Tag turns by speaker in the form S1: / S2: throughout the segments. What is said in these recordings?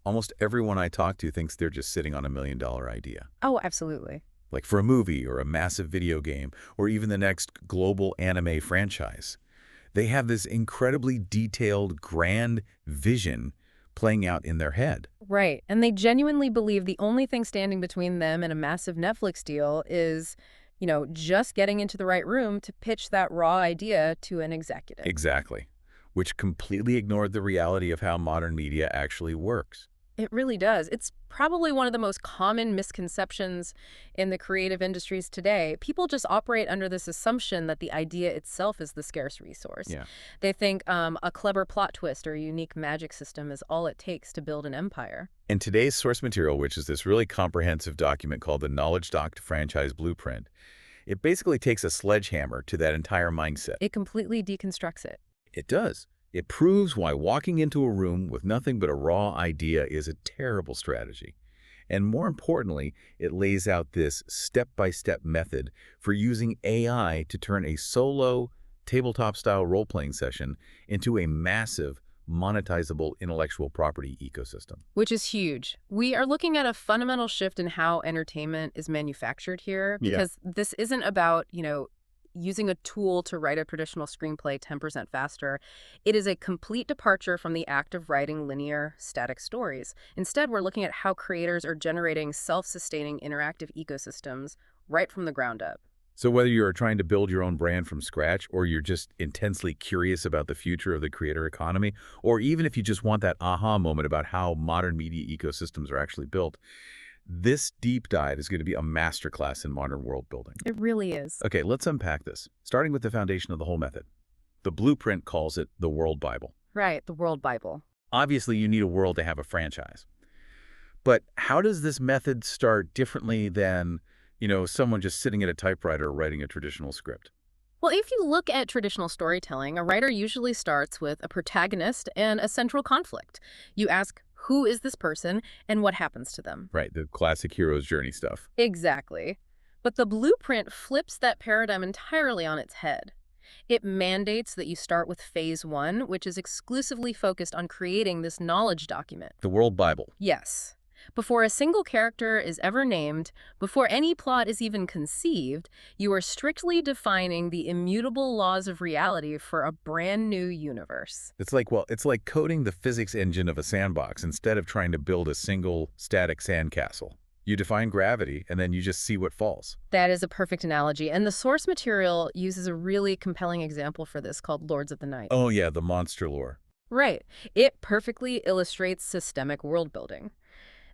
S1: Almost everyone I talk to thinks they're just sitting on $1 million idea.
S2: Oh, absolutely.
S1: Like for a movie or a massive video game or even the next global anime franchise. They have this incredibly detailed, grand vision playing out in their head.
S2: Right. And they genuinely believe the only thing standing between them and a massive Netflix deal is, just getting into the right room to pitch that raw idea to an executive.
S1: Exactly. Which completely ignored the reality of how modern media actually works.
S2: It really does. It's probably one of the most common misconceptions in the creative industries today. People just operate under this assumption that the idea itself is the scarce resource.
S1: Yeah.
S2: They think a clever plot twist or a unique magic system is all it takes to build an empire.
S1: And today's source material, which is this really comprehensive document called the Knowledge Doc Franchise Blueprint, it basically takes a sledgehammer to that entire mindset.
S2: It completely deconstructs it.
S1: It does. It proves why walking into a room with nothing but a raw idea is a terrible strategy. And more importantly, it lays out this step-by-step method for using AI to turn a solo, tabletop-style role-playing session into a massive, monetizable intellectual property ecosystem.
S2: Which is huge. We are looking at a fundamental shift in how entertainment is manufactured here,
S1: Yeah.
S2: because this isn't about, using a tool to write a traditional screenplay 10% faster. It is a complete departure from the act of writing linear, static stories. Instead, we're looking at how creators are generating self-sustaining interactive ecosystems right from the ground up.
S1: So whether you're trying to build your own brand from scratch, or you're just intensely curious about the future of the creator economy, or even if you just want that aha moment about how modern media ecosystems are actually built, this deep dive is going to be a masterclass in modern world building.
S2: It really is.
S1: Okay, let's unpack this, starting with the foundation of the whole method. The blueprint calls it the World Bible.
S2: Right, the World Bible.
S1: Obviously, you need a world to have a franchise. But how does this method start differently than, someone just sitting at a typewriter writing a traditional script?
S2: Well, if you look at traditional storytelling, a writer usually starts with a protagonist and a central conflict. You ask, who is this person and what happens to them?
S1: Right, the classic hero's journey stuff.
S2: Exactly. But the blueprint flips that paradigm entirely on its head. It mandates that you start with phase one, which is exclusively focused on creating this knowledge document.
S1: The World Bible.
S2: Yes. Before a single character is ever named, before any plot is even conceived, you are strictly defining the immutable laws of reality for a brand new universe.
S1: It's like coding the physics engine of a sandbox instead of trying to build a single static sandcastle. You define gravity, and then you just see what falls.
S2: That is a perfect analogy, and the source material uses a really compelling example for this called Lords of the Night.
S1: Oh yeah, the monster lore.
S2: Right. It perfectly illustrates systemic world building.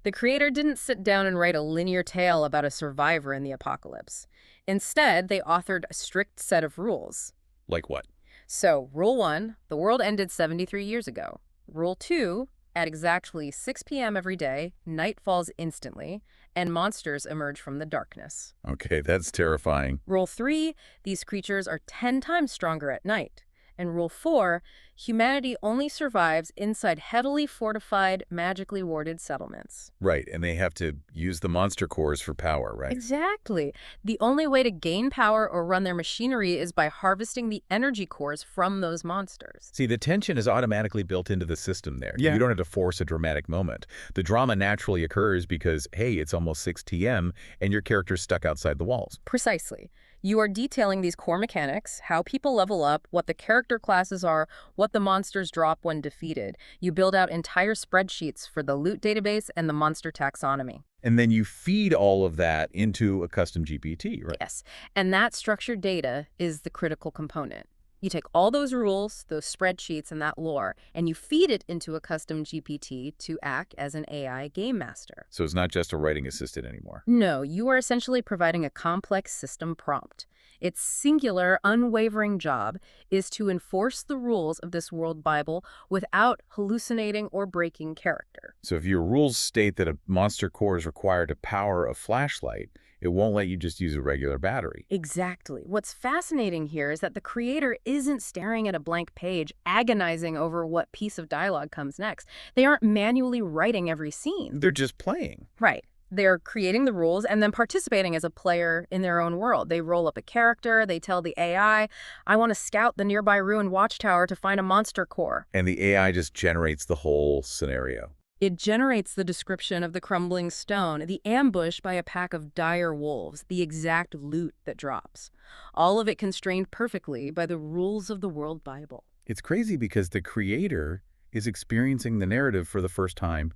S2: The creator didn't sit down and write a linear tale about a survivor in the apocalypse. Instead, they authored a strict set of rules.
S1: Like what?
S2: So, Rule 1, the world ended 73 years ago. Rule 2, at exactly 6 p.m. every day, night falls instantly, and monsters emerge from the darkness.
S1: Okay, that's terrifying.
S2: Rule 3, these creatures are 10 times stronger at night. And Rule 4, humanity only survives inside heavily fortified, magically warded settlements.
S1: Right, and they have to use the monster cores for power, right?
S2: Exactly. The only way to gain power or run their machinery is by harvesting the energy cores from those monsters.
S1: See, the tension is automatically built into the system there.
S3: Yeah.
S1: You don't have to force a dramatic moment. The drama naturally occurs because, hey, it's almost 6 p.m. and your character's stuck outside the walls.
S2: Precisely. You are detailing these core mechanics, how people level up, what the character classes are, what the monsters drop when defeated. You build out entire spreadsheets for the loot database and the monster taxonomy.
S1: And then you feed all of that into a custom GPT, right?
S2: Yes, and that structured data is the critical component. You take all those rules, those spreadsheets, and that lore, and you feed it into a custom GPT to act as an AI game master.
S1: So it's not just a writing assistant anymore.
S2: No, you are essentially providing a complex system prompt. Its singular, unwavering job is to enforce the rules of this world Bible without hallucinating or breaking character.
S1: So if your rules state that a monster core is required to power a flashlight, it won't let you just use a regular battery.
S2: Exactly. What's fascinating here is that the creator isn't staring at a blank page, agonizing over what piece of dialogue comes next. They aren't manually writing every scene.
S1: They're just playing.
S2: Right. They're creating the rules and then participating as a player in their own world. They roll up a character, they tell the AI, I want to scout the nearby ruined watchtower to find a monster core.
S1: And the AI just generates the whole scenario.
S2: It generates the description of the crumbling stone, the ambush by a pack of dire wolves, the exact loot that drops. All of it constrained perfectly by the rules of the World Bible.
S1: It's crazy because the creator is experiencing the narrative for the first time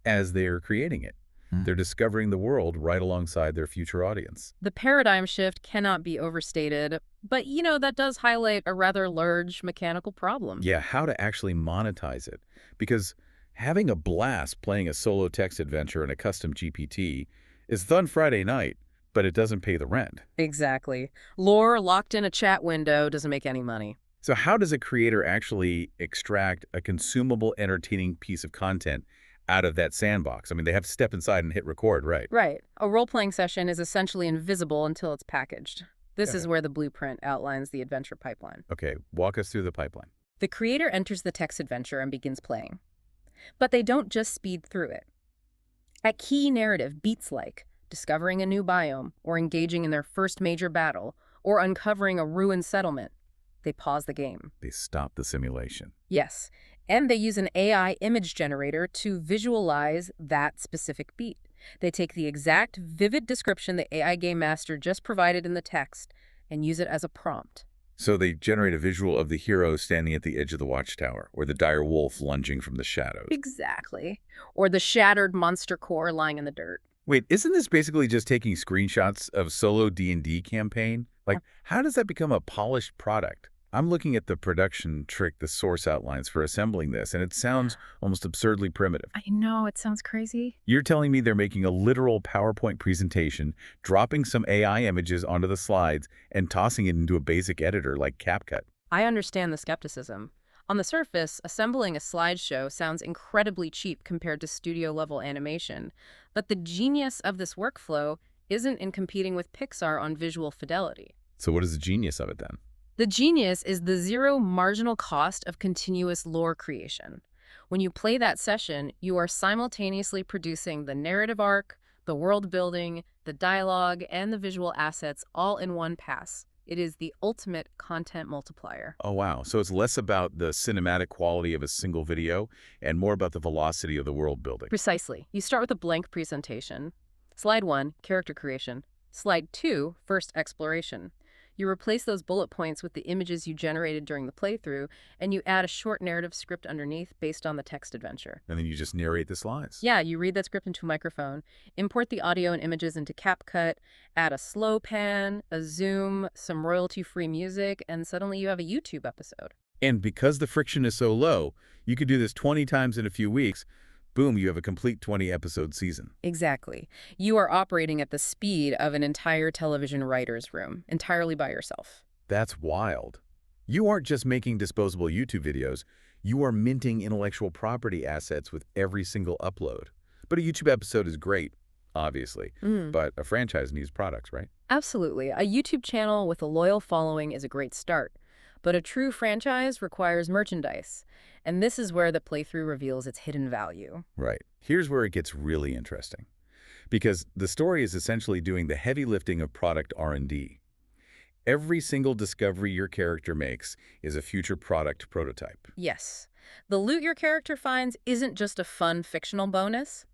S1: as they're creating it. They're discovering the world right alongside their future audience.
S2: The paradigm shift cannot be overstated, but that does highlight a rather large mechanical problem.
S1: Yeah, how to actually monetize it. Because having a blast playing a solo text adventure in a custom GPT is fun Friday night, but it doesn't pay the rent.
S2: Exactly. Lore locked in a chat window doesn't make any money.
S1: So how does a creator actually extract a consumable, entertaining piece of content out of that sandbox? I mean, they have to step inside and hit record, right?
S2: Right. A role-playing session is essentially invisible until it's packaged. This is where the blueprint outlines the adventure pipeline.
S1: Okay, walk us through the pipeline.
S2: The creator enters the text adventure and begins playing. But they don't just speed through it. At key narrative beats like discovering a new biome, or engaging in their first major battle, or uncovering a ruined settlement, they pause the game.
S1: They stop the simulation.
S2: Yes, and they use an AI image generator to visualize that specific beat. They take the exact vivid description the AI game master just provided in the text and use it as a prompt.
S1: So they generate a visual of the hero standing at the edge of the watchtower, or the dire wolf lunging from the shadows.
S2: Exactly. Or the shattered monster core lying in the dirt.
S1: Wait, isn't this basically just taking screenshots of solo D&D campaign? Like, how does that become a polished product? I'm looking at the production trick the source outlines for assembling this, and it sounds almost absurdly primitive.
S2: I know, it sounds crazy.
S1: You're telling me they're making a literal PowerPoint presentation, dropping some AI images onto the slides, and tossing it into a basic editor like CapCut.
S2: I understand the skepticism. On the surface, assembling a slideshow sounds incredibly cheap compared to studio-level animation. But the genius of this workflow isn't in competing with Pixar on visual fidelity.
S1: So what is the genius of it then?
S2: The genius is the zero marginal cost of continuous lore creation. When you play that session, you are simultaneously producing the narrative arc, the world building, the dialogue, and the visual assets all in one pass. It is the ultimate content multiplier.
S1: Oh, wow. So it's less about the cinematic quality of a single video and more about the velocity of the world building.
S2: Precisely. You start with a blank presentation. Slide 1, character creation. Slide 2, first exploration. You replace those bullet points with the images you generated during the playthrough, and you add a short narrative script underneath based on the text adventure.
S1: And then you just narrate the slides.
S2: Yeah, you read that script into a microphone, import the audio and images into CapCut, add a slow pan, a zoom, some royalty-free music, and suddenly you have a YouTube episode.
S1: And because the friction is so low, you could do this 20 times in a few weeks. Boom, you have a complete 20-episode season.
S2: Exactly. You are operating at the speed of an entire television writer's room, entirely by yourself.
S1: That's wild. You aren't just making disposable YouTube videos. You are minting intellectual property assets with every single upload. But a YouTube episode is great, obviously. But a franchise needs products, right?
S2: Absolutely. A YouTube channel with a loyal following is a great start. But a true franchise requires merchandise. And this is where the playthrough reveals its hidden value.
S1: Right. Here's where it gets really interesting. Because the story is essentially doing the heavy lifting of product R&D. Every single discovery your character makes is a future product prototype.
S2: Yes. The loot your character finds isn't just a fun fictional bonus.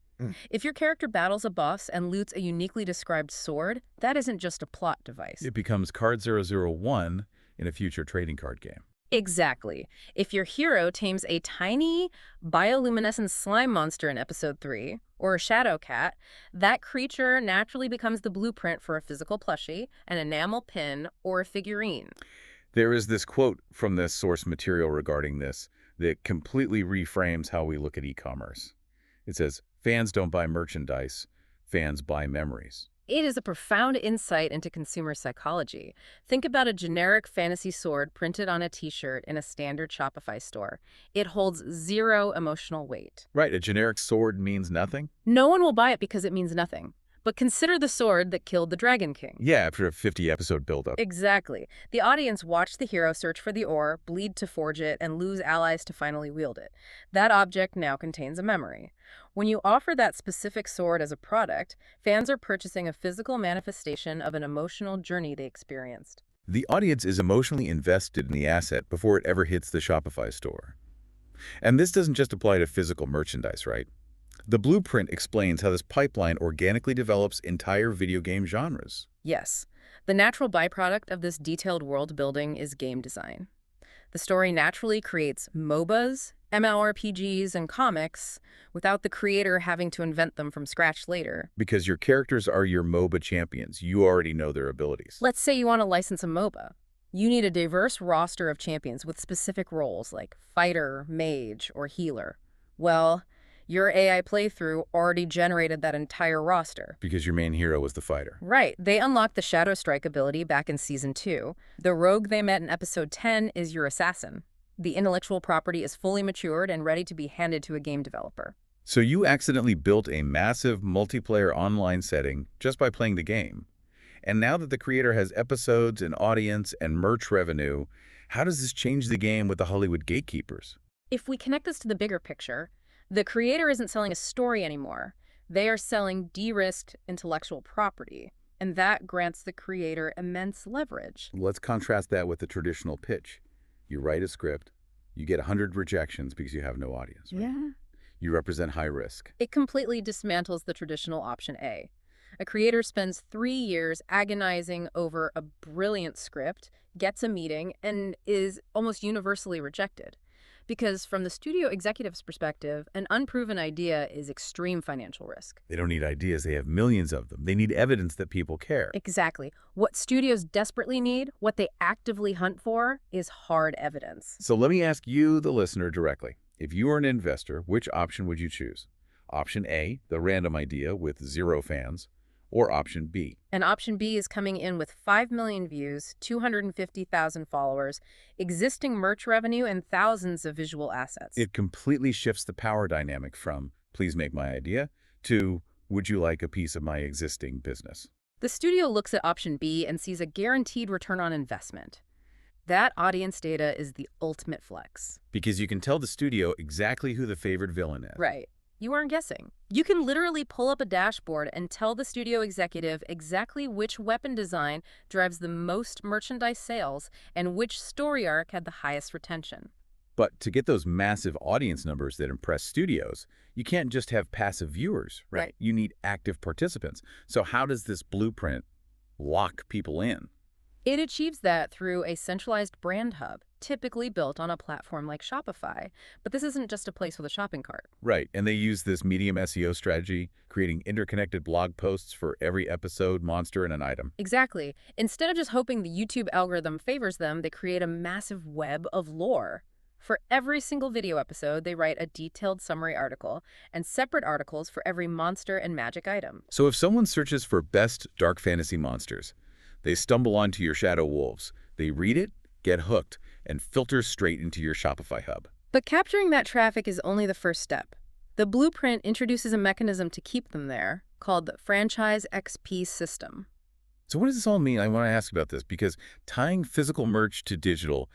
S2: If your character battles a boss and loots a uniquely described sword, that isn't just a plot device.
S1: It becomes Card 001 in a future trading card game.
S2: Exactly. If your hero tames a tiny bioluminescent slime monster in episode 3, or a shadow cat, that creature naturally becomes the blueprint for a physical plushie, an enamel pin, or a figurine.
S1: There is this quote from this source material regarding this that completely reframes how we look at e-commerce. It says, fans don't buy merchandise, fans buy memories.
S2: It is a profound insight into consumer psychology. Think about a generic fantasy sword printed on a t-shirt in a standard Shopify store. It holds zero emotional weight.
S1: Right, a generic sword means nothing?
S2: No one will buy it because it means nothing. But consider the sword that killed the Dragon King.
S1: Yeah, after a 50-episode buildup.
S2: Exactly. The audience watched the hero search for the ore, bleed to forge it, and lose allies to finally wield it. That object now contains a memory. When you offer that specific sword as a product, fans are purchasing a physical manifestation of an emotional journey they experienced.
S1: The audience is emotionally invested in the asset before it ever hits the Shopify store. And this doesn't just apply to physical merchandise, right? The blueprint explains how this pipeline organically develops entire video game genres.
S2: Yes, the natural byproduct of this detailed world building is game design. The story naturally creates MOBAs, MMORPGs, and comics without the creator having to invent them from scratch later.
S1: Because your characters are your MOBA champions. You already know their abilities.
S2: Let's say you want to license a MOBA. You need a diverse roster of champions with specific roles like fighter, mage, or healer. Well, your AI playthrough already generated that entire roster.
S1: Because your main hero was the fighter.
S2: Right. They unlocked the Shadow Strike ability back in Season 2. The rogue they met in Episode 10 is your assassin. The intellectual property is fully matured and ready to be handed to a game developer.
S1: So you accidentally built a massive multiplayer online setting just by playing the game. And now that the creator has episodes and audience and merch revenue, how does this change the game with the Hollywood gatekeepers?
S2: If we connect this to the bigger picture, the creator isn't selling a story anymore. They are selling de-risked intellectual property, and that grants the creator immense leverage.
S1: Let's contrast that with the traditional pitch. You write a script, you get 100 rejections because you have no audience. Right?
S2: Yeah.
S1: You represent high risk.
S2: It completely dismantles the traditional option A. A creator spends 3 years agonizing over a brilliant script, gets a meeting, and is almost universally rejected. Because from the studio executive's perspective, an unproven idea is extreme financial risk.
S1: They don't need ideas, they have millions of them. They need evidence that people care.
S2: Exactly. What studios desperately need, what they actively hunt for, is hard evidence.
S1: So let me ask you, the listener, directly. If you were an investor, which option would you choose? Option A, the random idea with 0 fans, or option B?
S2: And option B is coming in with 5 million views, 250,000 followers, existing merch revenue, and thousands of visual assets.
S1: It completely shifts the power dynamic from, please make my idea, to, would you like a piece of my existing business?
S2: The studio looks at option B and sees a guaranteed return on investment. That audience data is the ultimate flex.
S1: Because you can tell the studio exactly who the favored villain is.
S2: Right. You aren't guessing. You can literally pull up a dashboard and tell the studio executive exactly which weapon design drives the most merchandise sales and which story arc had the highest retention.
S1: But to get those massive audience numbers that impress studios, you can't just have passive viewers, right?
S2: Right.
S1: You need active participants. So how does this blueprint lock people in?
S2: It achieves that through a centralized brand hub, typically built on a platform like Shopify. But this isn't just a place with a shopping cart.
S1: Right, and they use this medium SEO strategy, creating interconnected blog posts for every episode, monster, and an item.
S2: Exactly. Instead of just hoping the YouTube algorithm favors them, they create a massive web of lore. For every single video episode, they write a detailed summary article and separate articles for every monster and magic item.
S1: So if someone searches for best dark fantasy monsters, they stumble onto your Shadow Wolves. They read it, get hooked, and filter straight into your Shopify hub.
S2: But capturing that traffic is only the first step. The blueprint introduces a mechanism to keep them there called the Franchise XP system.
S1: So what does this all mean? I want to ask about this because tying physical merch to digital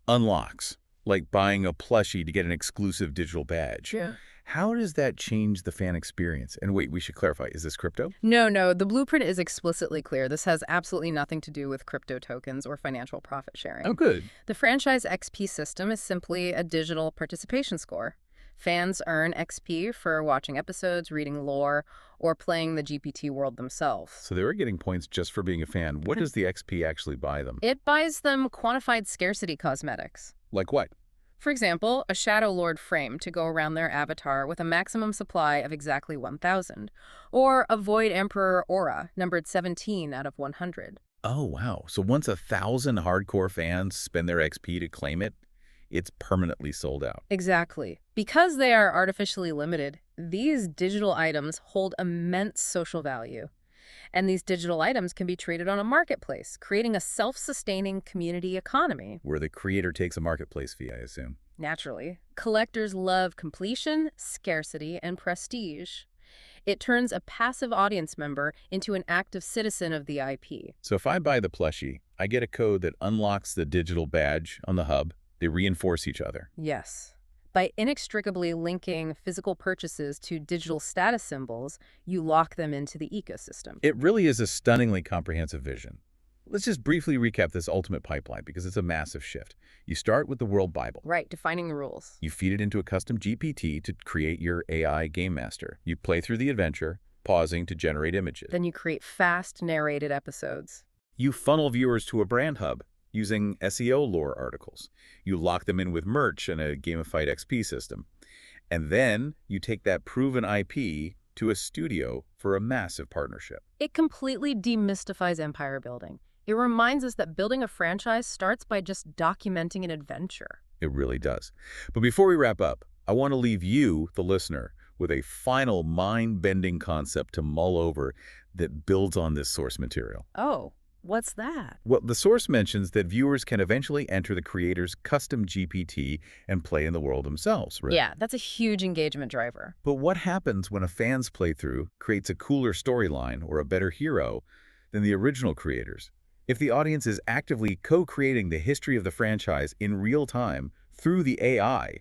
S1: unlocks, like buying a plushie to get an exclusive digital badge.
S2: Yeah.
S1: How does that change the fan experience? And wait, we should clarify, is this crypto?
S2: No, the blueprint is explicitly clear. This has absolutely nothing to do with crypto tokens or financial profit sharing.
S1: Oh, good.
S2: The Franchise XP system is simply a digital participation score. Fans earn XP for watching episodes, reading lore, or playing the GPT world themselves.
S1: So they were getting points just for being a fan. What does the XP actually buy them?
S2: It buys them quantified scarcity cosmetics.
S1: Like what?
S2: For example, a Shadow Lord frame to go around their avatar with a maximum supply of exactly 1,000, or a Void Emperor aura numbered 17 out of 100.
S1: Oh, wow. So once 1,000 hardcore fans spend their XP to claim it, it's permanently sold out.
S2: Exactly. Because they are artificially limited, these digital items hold immense social value. And these digital items can be traded on a marketplace, creating a self-sustaining community economy.
S1: Where the creator takes a marketplace fee, I assume.
S2: Naturally, collectors love completion, scarcity, and prestige. It turns a passive audience member into an active citizen of the IP.
S1: So if I buy the plushie, I get a code that unlocks the digital badge on the hub. They reinforce each other.
S2: Yes. By inextricably linking physical purchases to digital status symbols, you lock them into the ecosystem.
S1: It really is a stunningly comprehensive vision. Let's just briefly recap this ultimate pipeline because it's a massive shift. You start with the World Bible.
S2: Right, defining the rules.
S1: You feed it into a custom GPT to create your AI game master. You play through the adventure, pausing to generate images.
S2: Then you create fast, narrated episodes.
S1: You funnel viewers to a brand hub using SEO lore articles. You lock them in with merch and a gamified XP system. And then you take that proven IP to a studio for a massive partnership.
S2: It completely demystifies empire building. It reminds us that building a franchise starts by just documenting an adventure.
S1: It really does. But before we wrap up, I want to leave you, the listener, with a final mind-bending concept to mull over that builds on this source material.
S2: Oh, what's that?
S1: Well, the source mentions that viewers can eventually enter the creator's custom GPT and play in the world themselves, right?
S2: Yeah, that's a huge engagement driver.
S1: But what happens when a fan's playthrough creates a cooler storyline or a better hero than the original creators? If the audience is actively co-creating the history of the franchise in real time through the AI,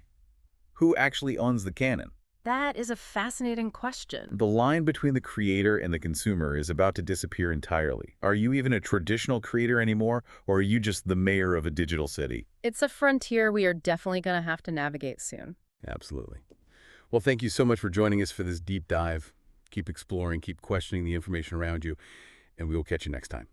S1: who actually owns the canon?
S2: That is a fascinating question.
S1: The line between the creator and the consumer is about to disappear entirely. Are you even a traditional creator anymore, or are you just the mayor of a digital city?
S2: It's a frontier we are definitely going to have to navigate soon.
S1: Absolutely. Well, thank you so much for joining us for this deep dive. Keep exploring, keep questioning the information around you, and we will catch you next time.